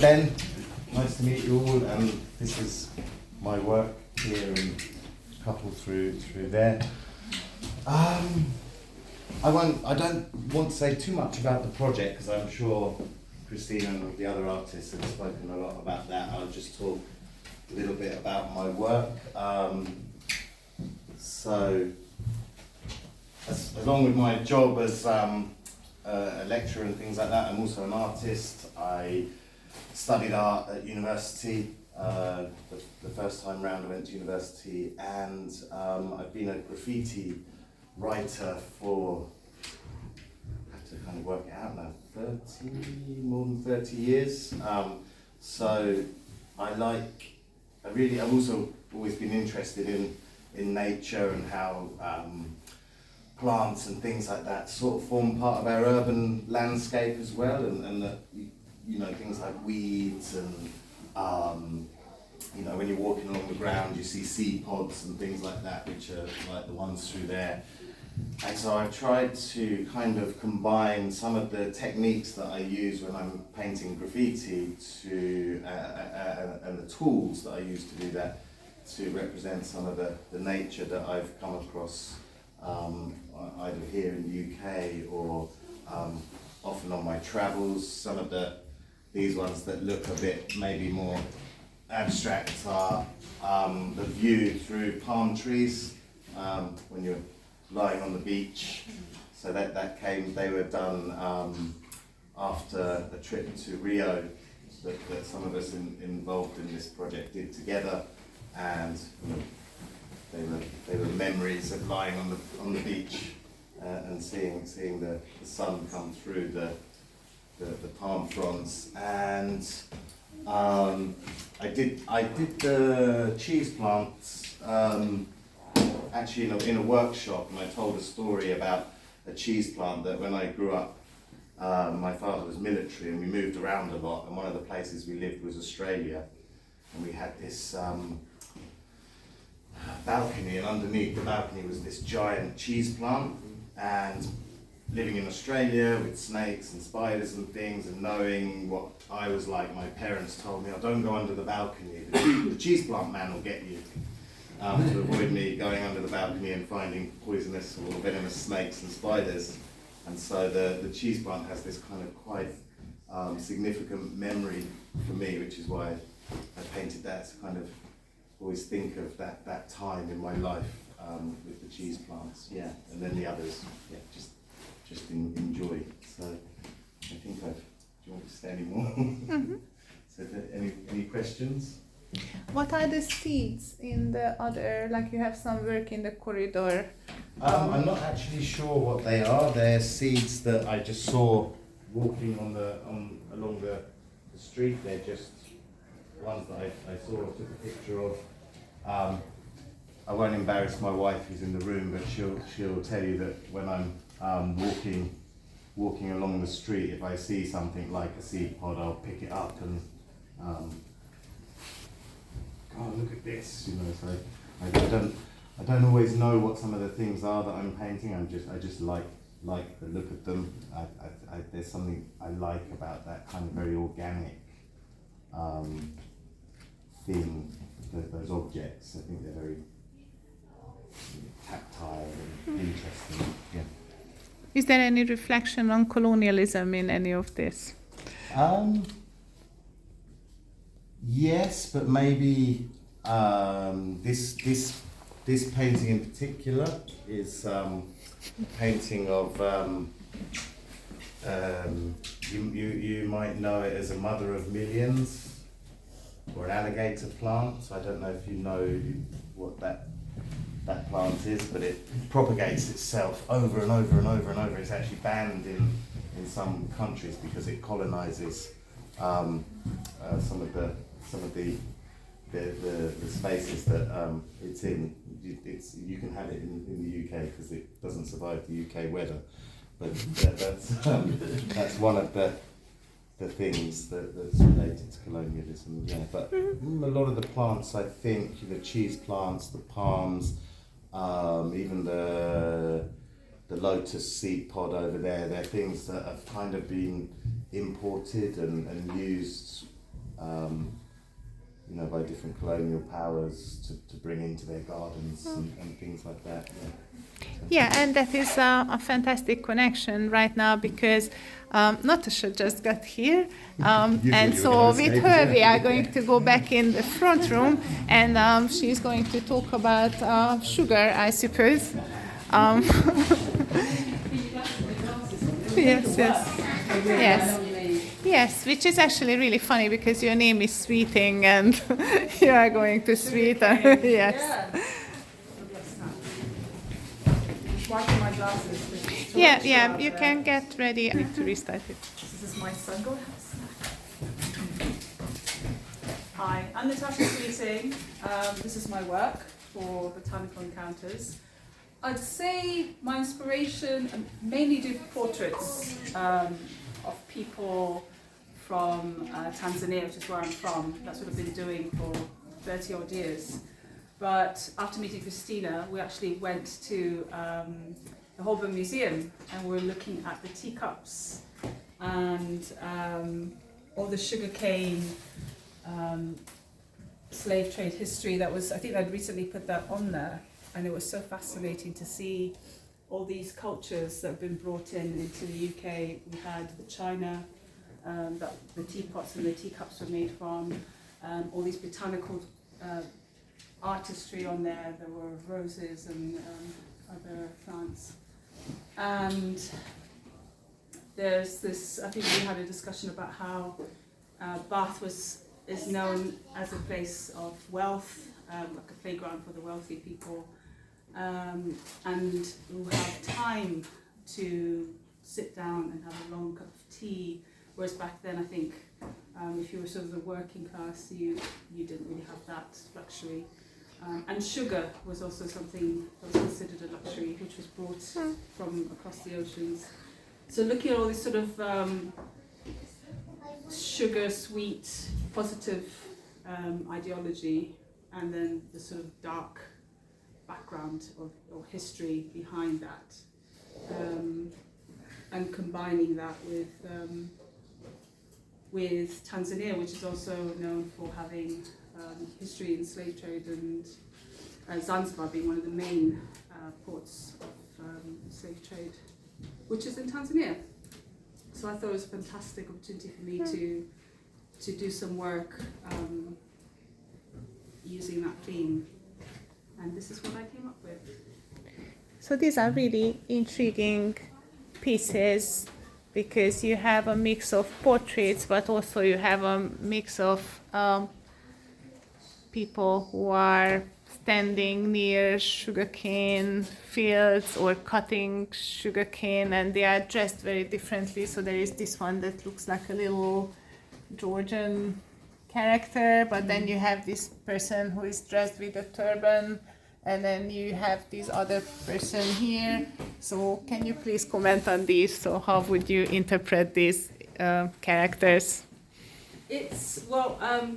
Ben. Nice to meet you all. And this is my work here and a couple through there. I don't want to say too much about the project because I'm sure Christina and the other artists have spoken a lot about that. I'll just talk a little bit about my work. So, along with my job as a lecturer and things like that, I'm also an artist. I studied art at university, the first time round I went to university, and I've been a graffiti writer for, I have to kind of work it out now, more than 30 years. So I've also always been interested in nature and how plants and things like that sort of form part of our urban landscape as well, and that, you know, things like weeds and you know, when you're walking along the ground you see seed pods and things like that, which are like the ones through there. And so I've tried to kind of combine some of the techniques that I use when I'm painting graffiti and the tools that I use to do that, to represent some of the nature that I've come across either here in the UK or often on my travels. Some of these ones that look a bit maybe more abstract are the view through palm trees when you're lying on the beach. So they were done after a trip to Rio that some of us involved in this project did together, and they were memories of lying on the beach and seeing the sun come through the palm fronds. And I did the cheese plants actually in a workshop, and I told a story about a cheese plant that when I grew up, my father was military and we moved around a lot, and one of the places we lived was Australia, and we had this balcony, and underneath the balcony was this giant cheese plant. And living in Australia with snakes and spiders and things, and knowing what I was like, my parents told me, "Oh, don't go under the balcony, the cheese plant man will get you," to avoid me going under the balcony and finding poisonous or venomous snakes and spiders. And so the cheese plant has this kind of quite significant memory for me, which is why I painted that, to kind of always think of that time in my life with the cheese plants. Yeah, and then the others, yeah, just enjoy. So I think do you want to say any more? Mm-hmm. So any questions? What are the seeds in the other, like you have some work in the corridor? I'm not actually sure what they are. They're seeds that I just saw walking along the street. They're just ones that I saw, took a picture of. I won't embarrass my wife who's in the room, but she'll tell you that when I'm walking along the street, if I see something like a seed pod, I'll pick it up and oh, look at this, you know. So I don't always know what some of the things are that I'm painting. I just like the look at them. There's something I like about that kind of very organic thing. Those objects, I think they're very tactile and interesting. Yeah. Is there any reflection on colonialism in any of this? Yes, but maybe this painting in particular is a painting of you might know it as a mother of millions, or an alligator plant. So I don't know if you know what that plant is, but it propagates itself over and over and over and over. It's actually banned in some countries because it colonizes some of the spaces that it's in. You can have it in the UK because it doesn't survive the UK weather, but that's one of the things that's related to colonialism. Yeah, but a lot of the plants, I think, the cheese plants, the palms, even the lotus seed pod over there, they're things that have kind of been imported and used different colonial powers to bring into their gardens and things like that. Yeah, and that is a fantastic connection right now because Natasha just got here, and so with her we are going to go back in the front room, and she's going to talk about sugar, I suppose. Yes, yes, yes. Yes, which is actually really funny because your name is Sweeting and you are going to sweet. Yes. Wiping my glasses. Yeah, you can get ready. I need to restart it. This is my sunglasses. Hi, I'm Natasha Sweeting. This is my work for Botanical Encounters. I'd say my inspiration, I mainly do portraits of people from Tanzania, which is where I'm from. That's what I've been doing for 30 odd years. But after meeting Christina, we actually went to the Holborn Museum and we're looking at the teacups and all the sugarcane slave trade history that was, I think I'd recently put that on there, and it was so fascinating to see all these cultures that have been brought into the UK. We had the china that the teapots and the teacups were made from, all these botanical artistry on there. There were roses and other plants. And there's this, I think we had a discussion about how Bath is known as a place of wealth, like a playground for the wealthy people, and who have time to sit down and have a long cup of tea, whereas back then I think if you were sort of the working class, you didn't really have that luxury. And sugar was also something that was considered a luxury, which was brought from across the oceans. So looking at all this sort of sugar, sweet, positive ideology, and then the sort of dark background or history behind that, and combining that with Tanzania, which is also known for having history in slave trade, and Zanzibar being one of the main ports of slave trade, which is in Tanzania. So I thought it was a fantastic opportunity for me to do some work using that theme, and this is what I came up with. So these are really intriguing pieces because you have a mix of portraits, but also you have a mix of people who are standing near sugarcane fields or cutting sugarcane, and they are dressed very differently. So there is this one that looks like a little Georgian character, but then you have this person who is dressed with a turban, and then you have this other person here. So can you please comment on these? So how would you interpret these characters? It's,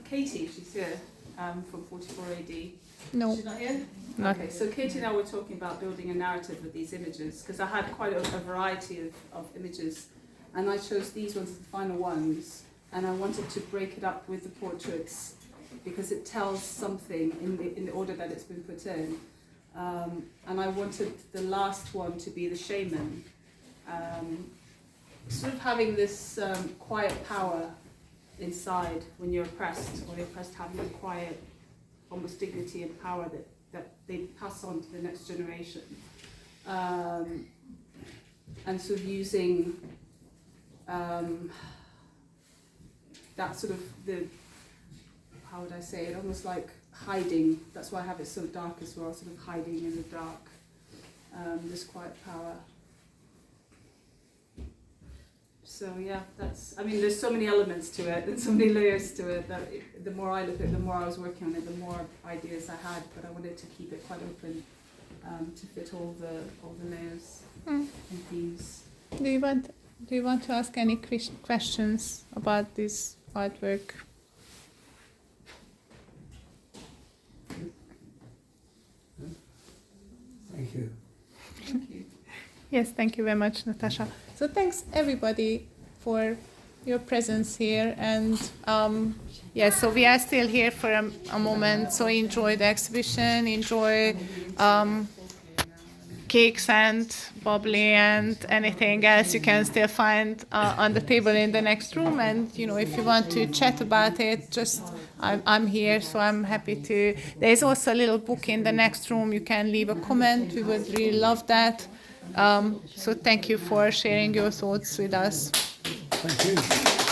Katie, she's here. From 44 AD. No. She's not here? Not. Okay, so Katie and I were talking about building a narrative with these images, because I had quite a variety of images, and I chose these ones as the final ones, and I wanted to break it up with the portraits because it tells something in the order that it's been put in. And I wanted the last one to be the shaman, sort of having this quiet power inside when you're oppressed, or the oppressed having a quiet, almost dignity and power that they pass on to the next generation. And sort of using that sort of how would I say it, almost like hiding. That's why I have it so dark as well, sort of hiding in the dark, this quiet power. So yeah, there's so many elements to it and so many layers to it that the more I look at it, the more I was working on it, the more ideas I had, but I wanted to keep it quite open to fit all the layers and themes. Do you want to ask any questions about this artwork? Thank you. Thank you. Yes, thank you very much, Natasha. So thanks everybody for your presence here. And yeah, so we are still here for a moment. So enjoy the exhibition, enjoy cakes and bubbly and anything else you can still find on the table in the next room. And you know, if you want to chat about it, just I'm here, so I'm happy to. There's also a little book in the next room. You can leave a comment. We would really love that. So thank you for sharing your thoughts with us. Thank you.